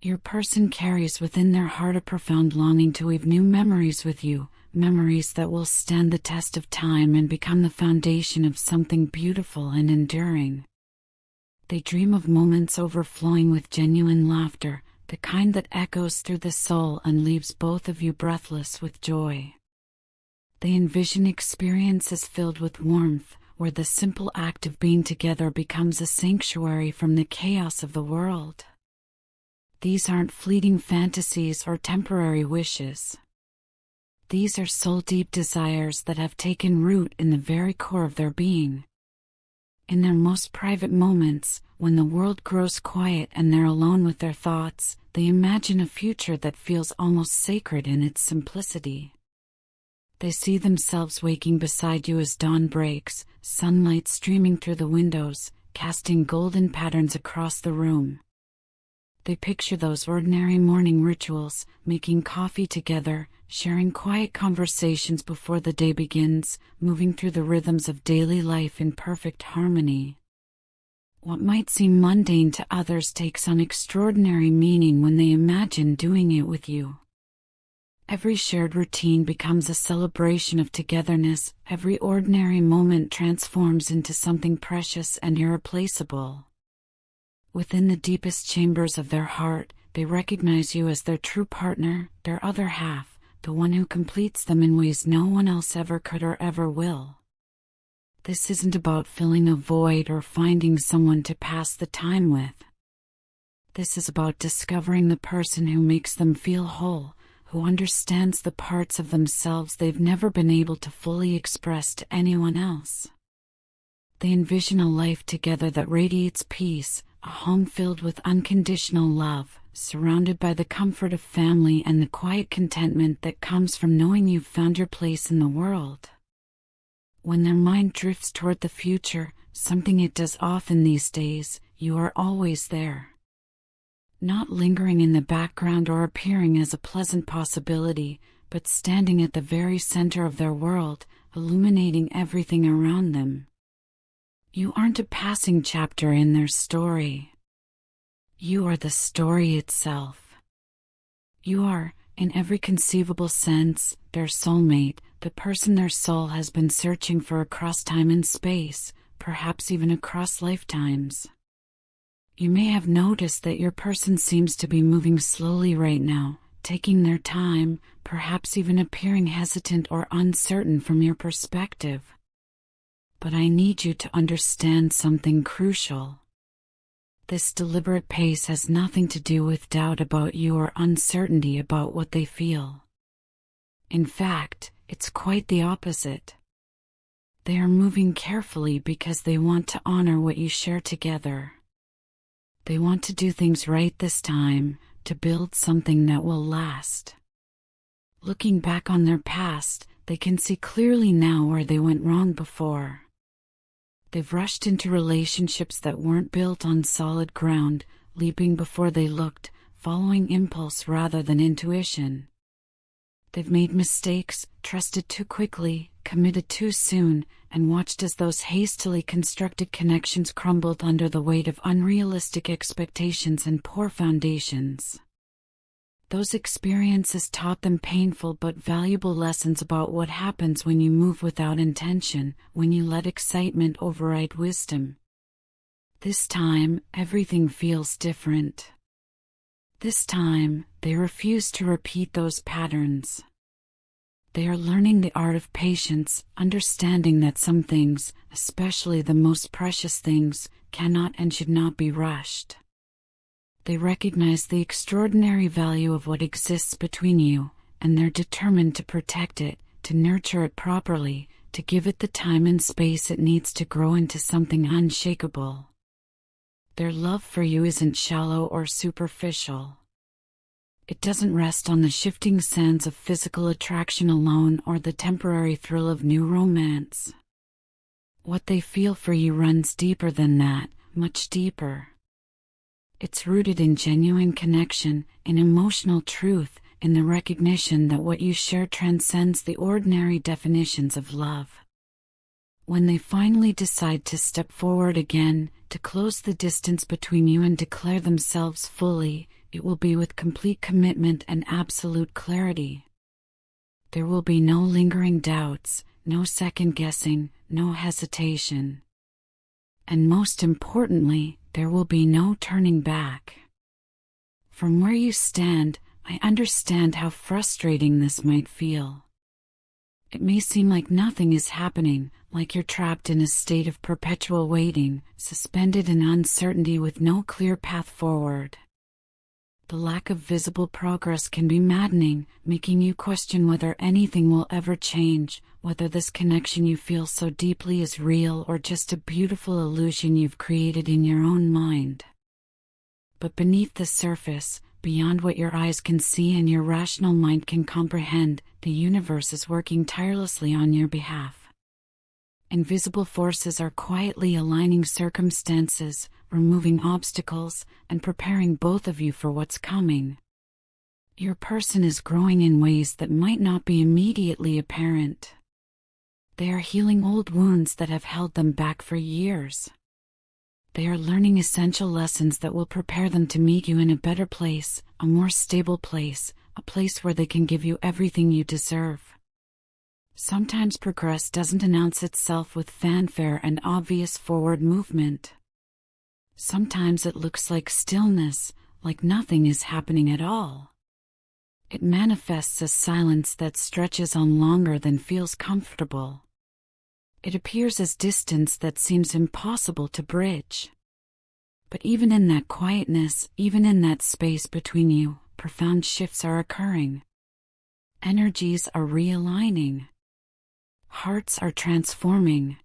Your person carries within their heart a profound longing to weave new memories with you, memories that will stand the test of time and become the foundation of something beautiful and enduring. They dream of moments overflowing with genuine laughter, the kind that echoes through the soul and leaves both of you breathless with joy. They envision experiences filled with warmth, where the simple act of being together becomes a sanctuary from the chaos of the world. These aren't fleeting fantasies or temporary wishes. These are soul-deep desires that have taken root in the very core of their being. In their most private moments, when the world grows quiet and they're alone with their thoughts, they imagine a future that feels almost sacred in its simplicity. They see themselves waking beside you as dawn breaks, sunlight streaming through the windows, casting golden patterns across the room. They picture those ordinary morning rituals, making coffee together, sharing quiet conversations before the day begins, moving through the rhythms of daily life in perfect harmony. What might seem mundane to others takes on extraordinary meaning when they imagine doing it with you. Every shared routine becomes a celebration of togetherness, every ordinary moment transforms into something precious and irreplaceable. Within the deepest chambers of their heart, they recognize you as their true partner, their other half, the one who completes them in ways no one else ever could or ever will. This isn't about filling a void or finding someone to pass the time with. This is about discovering the person who makes them feel whole, who understands the parts of themselves they've never been able to fully express to anyone else. They envision a life together that radiates peace, a home filled with unconditional love, surrounded by the comfort of family and the quiet contentment that comes from knowing you've found your place in the world. When their mind drifts toward the future, something it does often these days, you are always there. Not lingering in the background or appearing as a pleasant possibility, but standing at the very center of their world, illuminating everything around them. You aren't a passing chapter in their story. You are the story itself. You are, in every conceivable sense, their soulmate, the person their soul has been searching for across time and space, perhaps even across lifetimes. You may have noticed that your person seems to be moving slowly right now, taking their time, perhaps even appearing hesitant or uncertain from your perspective. But I need you to understand something crucial. This deliberate pace has nothing to do with doubt about you or uncertainty about what they feel. In fact, it's quite the opposite. They are moving carefully because they want to honor what you share together. They want to do things right this time, to build something that will last. Looking back on their past, they can see clearly now where they went wrong before. They've rushed into relationships that weren't built on solid ground, leaping before they looked, following impulse rather than intuition. They've made mistakes, trusted too quickly, committed too soon, and watched as those hastily constructed connections crumbled under the weight of unrealistic expectations and poor foundations. Those experiences taught them painful but valuable lessons about what happens when you move without intention, when you let excitement override wisdom. This time, everything feels different. This time, they refuse to repeat those patterns. They are learning the art of patience, understanding that some things, especially the most precious things, cannot and should not be rushed. They recognize the extraordinary value of what exists between you, and they're determined to protect it, to nurture it properly, to give it the time and space it needs to grow into something unshakable. Their love for you isn't shallow or superficial. It doesn't rest on the shifting sands of physical attraction alone or the temporary thrill of new romance. What they feel for you runs deeper than that, much deeper. It's rooted in genuine connection, in emotional truth, in the recognition that what you share transcends the ordinary definitions of love. When they finally decide to step forward again, to close the distance between you and declare themselves fully, it will be with complete commitment and absolute clarity. There will be no lingering doubts, no second guessing, no hesitation. And most importantly, there will be no turning back. From where you stand, I understand how frustrating this might feel. It may seem like nothing is happening, like you're trapped in a state of perpetual waiting, suspended in uncertainty with no clear path forward. The lack of visible progress can be maddening, making you question whether anything will ever change, whether this connection you feel so deeply is real or just a beautiful illusion you've created in your own mind. But beneath the surface, beyond what your eyes can see and your rational mind can comprehend, the universe is working tirelessly on your behalf. Invisible forces are quietly aligning circumstances, removing obstacles, and preparing both of you for what's coming. Your person is growing in ways that might not be immediately apparent. They are healing old wounds that have held them back for years. They are learning essential lessons that will prepare them to meet you in a better place, a more stable place, a place where they can give you everything you deserve. Sometimes progress doesn't announce itself with fanfare and obvious forward movement. Sometimes it looks like stillness, like nothing is happening at all. It manifests as silence that stretches on longer than feels comfortable. It appears as distance that seems impossible to bridge. But even in that quietness, even in that space between you, profound shifts are occurring. Energies are realigning. Hearts are transforming.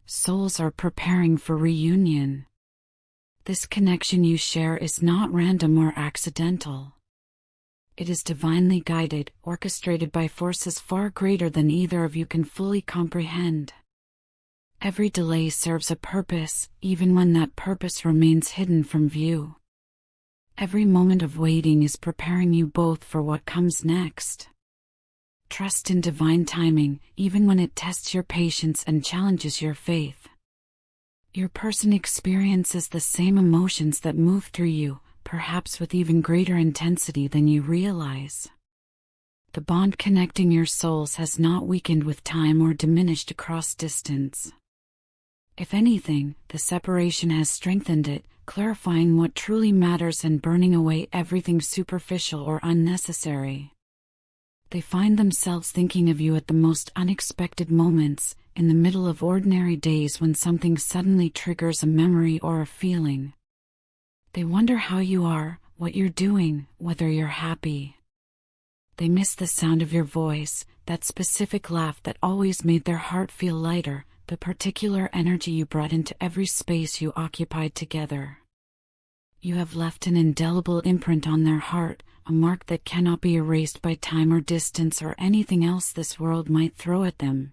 Souls are preparing for reunion. This connection you share is not random or accidental. It is divinely guided, orchestrated by forces far greater than either of you can fully comprehend. Every delay serves a purpose, even when that purpose remains hidden from view. Every moment of waiting is preparing you both for what comes next. Trust in divine timing, even when it tests your patience and challenges your faith. Your person experiences the same emotions that move through you, perhaps with even greater intensity than you realize. The bond connecting your souls has not weakened with time or diminished across distance. If anything, the separation has strengthened it, clarifying what truly matters and burning away everything superficial or unnecessary. They find themselves thinking of you at the most unexpected moments, in the middle of ordinary days when something suddenly triggers a memory or a feeling. They wonder how you are, what you're doing, whether you're happy. They miss the sound of your voice, that specific laugh that always made their heart feel lighter, the particular energy you brought into every space you occupied together. You have left an indelible imprint on their heart, a mark that cannot be erased by time or distance or anything else this world might throw at them.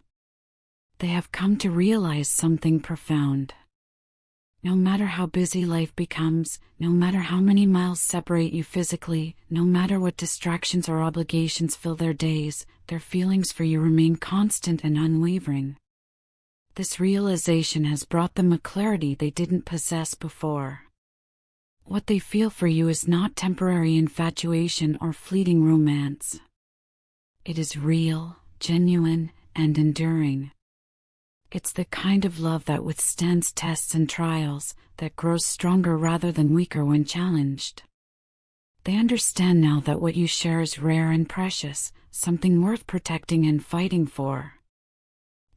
They have come to realize something profound. No matter how busy life becomes, no matter how many miles separate you physically, no matter what distractions or obligations fill their days, their feelings for you remain constant and unwavering. This realization has brought them a clarity they didn't possess before. What they feel for you is not temporary infatuation or fleeting romance. It is real, genuine, and enduring. It's the kind of love that withstands tests and trials, that grows stronger rather than weaker when challenged. They understand now that what you share is rare and precious, something worth protecting and fighting for.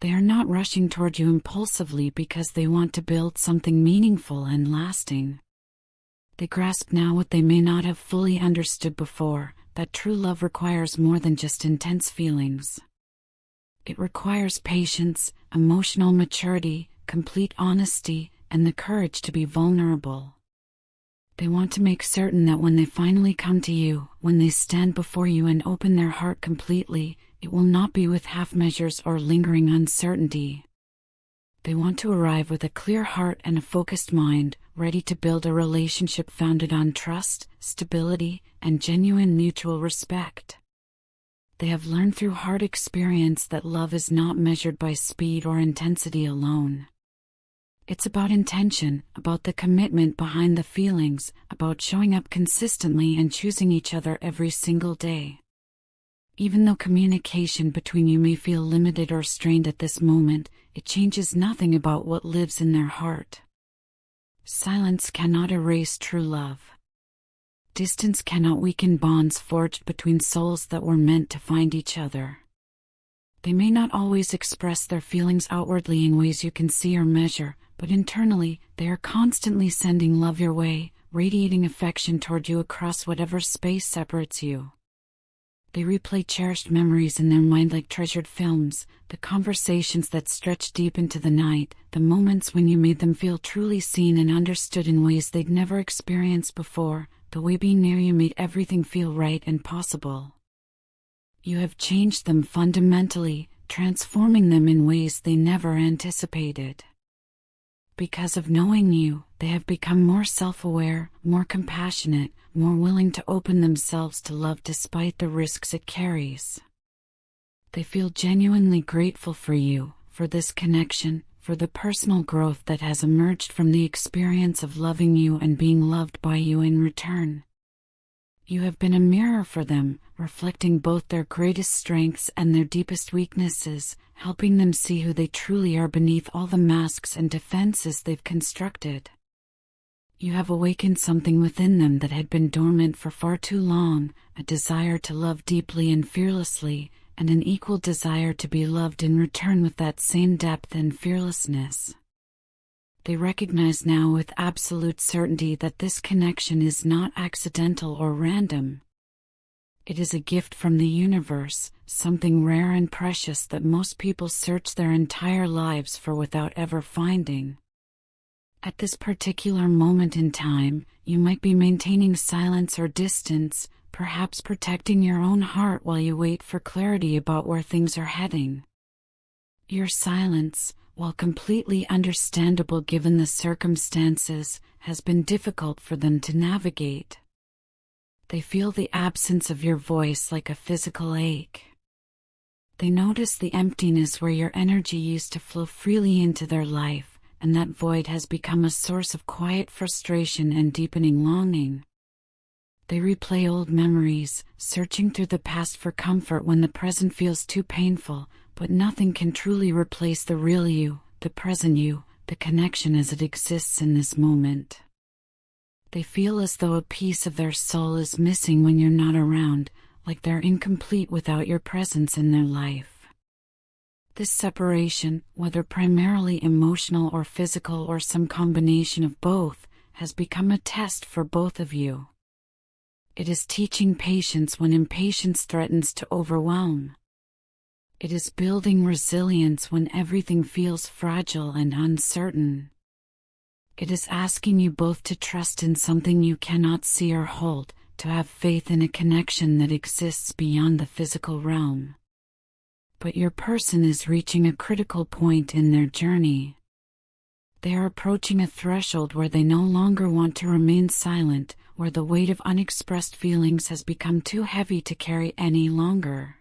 They are not rushing toward you impulsively because they want to build something meaningful and lasting. They grasp now what they may not have fully understood before, that true love requires more than just intense feelings. It requires patience, emotional maturity, complete honesty, and the courage to be vulnerable. They want to make certain that when they finally come to you, when they stand before you and open their heart completely, it will not be with half measures or lingering uncertainty. They want to arrive with a clear heart and a focused mind, ready to build a relationship founded on trust, stability, and genuine mutual respect. They have learned through hard experience that love is not measured by speed or intensity alone. It's about intention, about the commitment behind the feelings, about showing up consistently and choosing each other every single day. Even though communication between you may feel limited or strained at this moment, it changes nothing about what lives in their heart. Silence cannot erase true love. Distance cannot weaken bonds forged between souls that were meant to find each other. They may not always express their feelings outwardly in ways you can see or measure, but internally, they are constantly sending love your way, radiating affection toward you across whatever space separates you. They replay cherished memories in their mind like treasured films, the conversations that stretch deep into the night, the moments when you made them feel truly seen and understood in ways they'd never experienced before, the way being near you made everything feel right and possible. You have changed them fundamentally, transforming them in ways they never anticipated. Because of knowing you, they have become more self-aware, more compassionate, more willing to open themselves to love despite the risks it carries. They feel genuinely grateful for you, for this connection, for the personal growth that has emerged from the experience of loving you and being loved by you in return. You have been a mirror for them, reflecting both their greatest strengths and their deepest weaknesses, helping them see who they truly are beneath all the masks and defenses they've constructed. You have awakened something within them that had been dormant for far too long, a desire to love deeply and fearlessly, and an equal desire to be loved in return with that same depth and fearlessness. They recognize now with absolute certainty that this connection is not accidental or random. It is a gift from the universe, something rare and precious that most people search their entire lives for without ever finding. At this particular moment in time, you might be maintaining silence or distance, perhaps protecting your own heart while you wait for clarity about where things are heading. Your silence, while completely understandable given the circumstances, has been difficult for them to navigate. They feel the absence of your voice like a physical ache. They notice the emptiness where your energy used to flow freely into their life, and that void has become a source of quiet frustration and deepening longing. They replay old memories, searching through the past for comfort when the present feels too painful, but nothing can truly replace the real you, the present you, the connection as it exists in this moment. They feel as though a piece of their soul is missing when you're not around, like they're incomplete without your presence in their life. This separation, whether primarily emotional or physical or some combination of both, has become a test for both of you. It is teaching patience when impatience threatens to overwhelm. It is building resilience when everything feels fragile and uncertain. It is asking you both to trust in something you cannot see or hold, to have faith in a connection that exists beyond the physical realm. But your person is reaching a critical point in their journey. They are approaching a threshold where they no longer want to remain silent, where the weight of unexpressed feelings has become too heavy to carry any longer.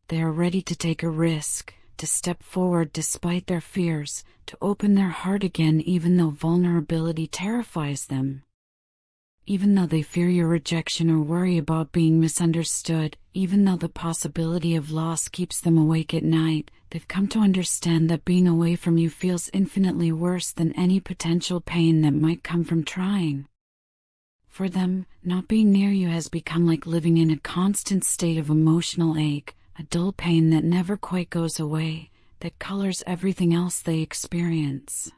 They are ready to take a risk, to step forward despite their fears, to open their heart again even though vulnerability terrifies them. Even though they fear your rejection or worry about being misunderstood, even though the possibility of loss keeps them awake at night, they've come to understand that being away from you feels infinitely worse than any potential pain that might come from trying. For them, not being near you has become like living in a constant state of emotional ache, a dull pain that never quite goes away, that colors everything else they experience.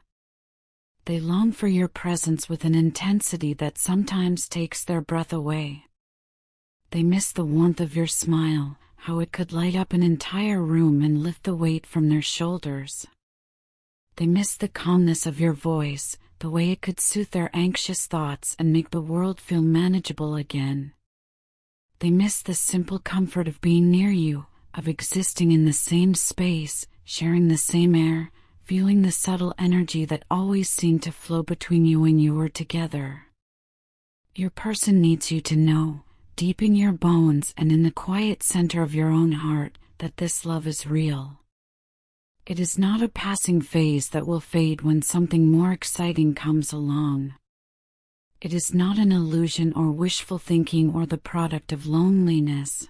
They long for your presence with an intensity that sometimes takes their breath away. They miss the warmth of your smile, how it could light up an entire room and lift the weight from their shoulders. They miss the calmness of your voice, the way it could soothe their anxious thoughts and make the world feel manageable again. They miss the simple comfort of being near you, of existing in the same space, sharing the same air, feeling the subtle energy that always seemed to flow between you when you were together. Your person needs you to know, deep in your bones and in the quiet center of your own heart, that this love is real. It is not a passing phase that will fade when something more exciting comes along. It is not an illusion or wishful thinking or the product of loneliness.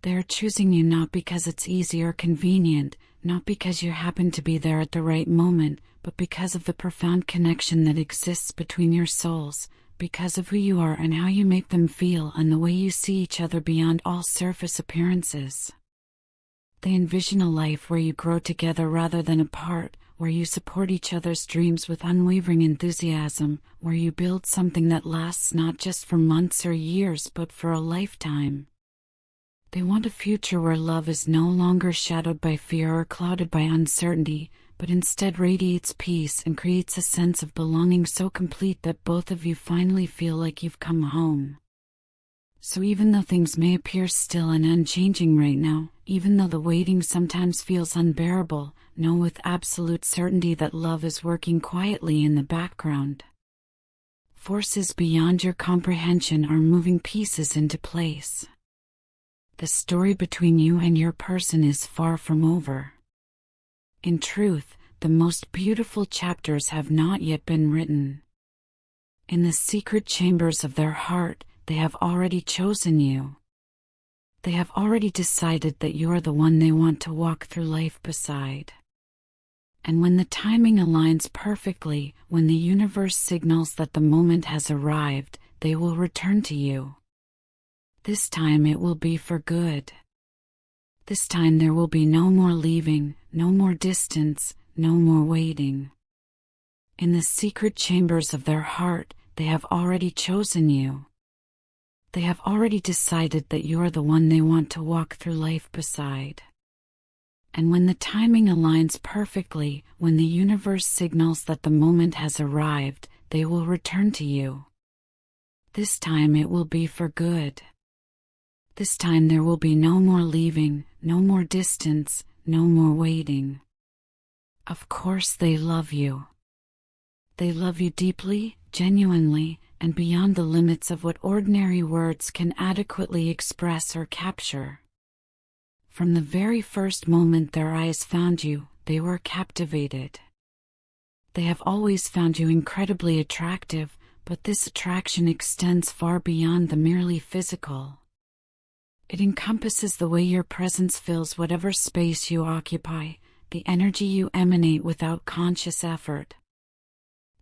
They are choosing you not because it's easy or convenient, not because you happen to be there at the right moment, but because of the profound connection that exists between your souls, because of who you are and how you make them feel and the way you see each other beyond all surface appearances. They envision a life where you grow together rather than apart, where you support each other's dreams with unwavering enthusiasm, where you build something that lasts not just for months or years but for a lifetime. They want a future where love is no longer shadowed by fear or clouded by uncertainty, but instead radiates peace and creates a sense of belonging so complete that both of you finally feel like you've come home. So even though things may appear still and unchanging right now, even though the waiting sometimes feels unbearable, know with absolute certainty that love is working quietly in the background. Forces beyond your comprehension are moving pieces into place. The story between you and your person is far from over. In truth, the most beautiful chapters have not yet been written. In the secret chambers of their heart, they have already chosen you. They have already decided that you are the one they want to walk through life beside. And when the timing aligns perfectly, when the universe signals that the moment has arrived, they will return to you. This time it will be for good. This time there will be no more leaving, no more distance, no more waiting. In the secret chambers of their heart, they have already chosen you. They have already decided that you are the one they want to walk through life beside. And when the timing aligns perfectly, when the universe signals that the moment has arrived, they will return to you. This time it will be for good. This time there will be no more leaving, no more distance, no more waiting. Of course they love you. They love you deeply, genuinely, and beyond the limits of what ordinary words can adequately express or capture. From the very first moment their eyes found you, they were captivated. They have always found you incredibly attractive, but this attraction extends far beyond the merely physical. It encompasses the way your presence fills whatever space you occupy, the energy you emanate without conscious effort.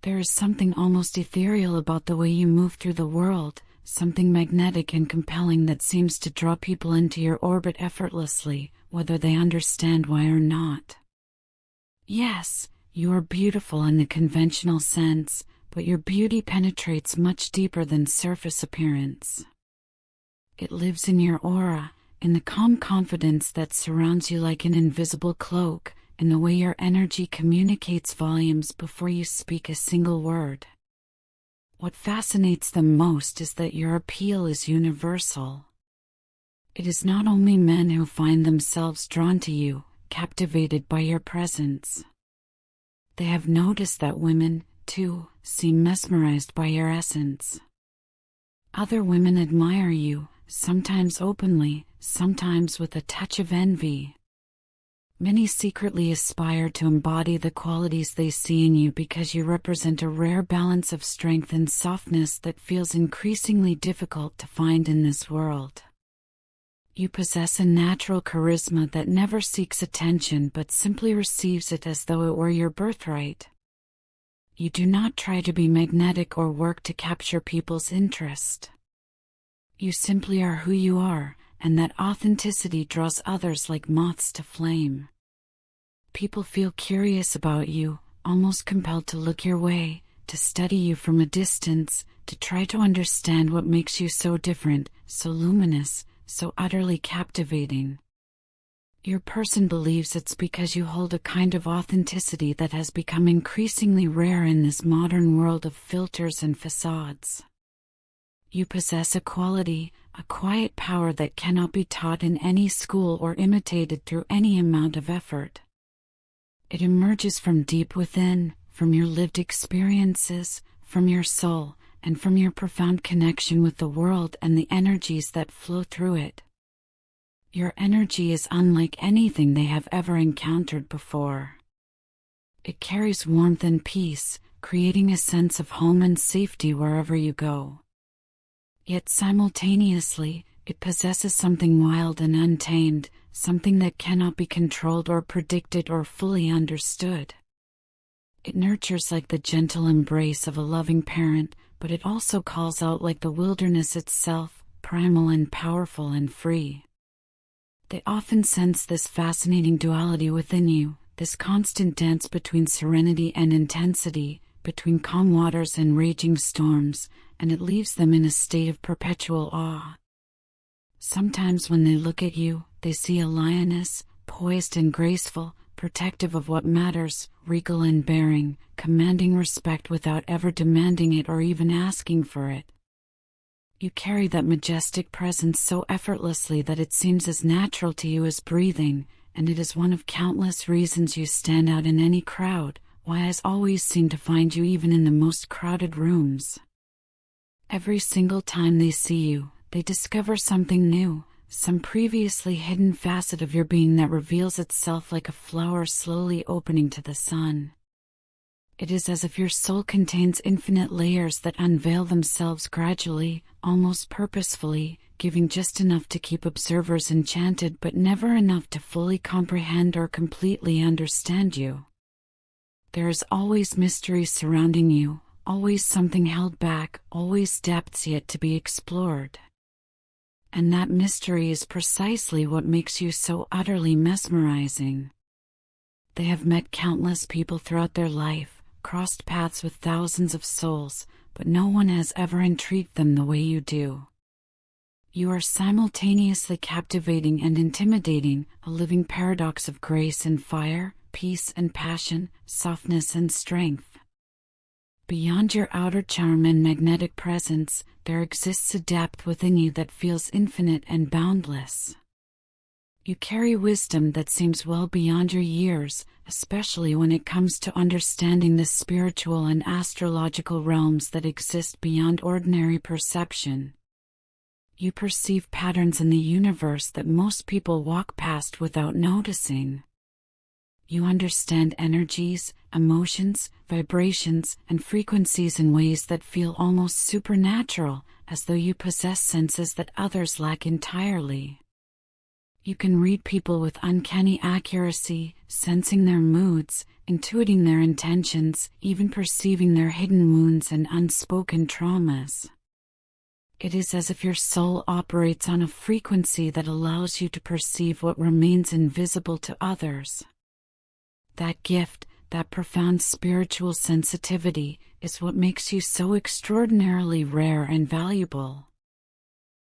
There is something almost ethereal about the way you move through the world, something magnetic and compelling that seems to draw people into your orbit effortlessly, whether they understand why or not. Yes, you are beautiful in the conventional sense, but your beauty penetrates much deeper than surface appearance. It lives in your aura, in the calm confidence that surrounds you like an invisible cloak, in the way your energy communicates volumes before you speak a single word. What fascinates them most is that your appeal is universal. It is not only men who find themselves drawn to you, captivated by your presence. They have noticed that women, too, seem mesmerized by your essence. Other women admire you, sometimes openly, sometimes with a touch of envy. Many secretly aspire to embody the qualities they see in you because you represent a rare balance of strength and softness that feels increasingly difficult to find in this world. You possess a natural charisma that never seeks attention but simply receives it as though it were your birthright. You do not try to be magnetic or work to capture people's interest. You simply are who you are, and that authenticity draws others like moths to flame. People feel curious about you, almost compelled to look your way, to study you from a distance, to try to understand what makes you so different, so luminous, so utterly captivating. Your person believes it's because you hold a kind of authenticity that has become increasingly rare in this modern world of filters and facades. You possess a quality, a quiet power that cannot be taught in any school or imitated through any amount of effort. It emerges from deep within, from your lived experiences, from your soul, and from your profound connection with the world and the energies that flow through it. Your energy is unlike anything they have ever encountered before. It carries warmth and peace, creating a sense of home and safety wherever you go. Yet simultaneously, it possesses something wild and untamed, something that cannot be controlled or predicted or fully understood. It nurtures like the gentle embrace of a loving parent, but it also calls out like the wilderness itself, primal and powerful and free. They often sense this fascinating duality within you, this constant dance between serenity and intensity, between calm waters and raging storms, and it leaves them in a state of perpetual awe. Sometimes when they look at you, they see a lioness, poised and graceful, protective of what matters, regal in bearing, commanding respect without ever demanding it or even asking for it. You carry that majestic presence so effortlessly that it seems as natural to you as breathing, and it is one of countless reasons you stand out in any crowd, why eyes always seem to find you even in the most crowded rooms. Every single time they see you, they discover something new, some previously hidden facet of your being that reveals itself like a flower slowly opening to the sun. It is as if your soul contains infinite layers that unveil themselves gradually, almost purposefully, giving just enough to keep observers enchanted but never enough to fully comprehend or completely understand you. There is always mystery surrounding you, always something held back, always depths yet to be explored. And that mystery is precisely what makes you so utterly mesmerizing. They have met countless people throughout their life, crossed paths with thousands of souls, but no one has ever intrigued them the way you do. You are simultaneously captivating and intimidating, a living paradox of grace and fire, peace and passion, softness and strength. Beyond your outer charm and magnetic presence, there exists a depth within you that feels infinite and boundless. You carry wisdom that seems well beyond your years, especially when it comes to understanding the spiritual and astrological realms that exist beyond ordinary perception. You perceive patterns in the universe that most people walk past without noticing. You understand energies, emotions, vibrations, and frequencies in ways that feel almost supernatural, as though you possess senses that others lack entirely. You can read people with uncanny accuracy, sensing their moods, intuiting their intentions, even perceiving their hidden wounds and unspoken traumas. It is as if your soul operates on a frequency that allows you to perceive what remains invisible to others. That gift, that profound spiritual sensitivity, is what makes you so extraordinarily rare and valuable.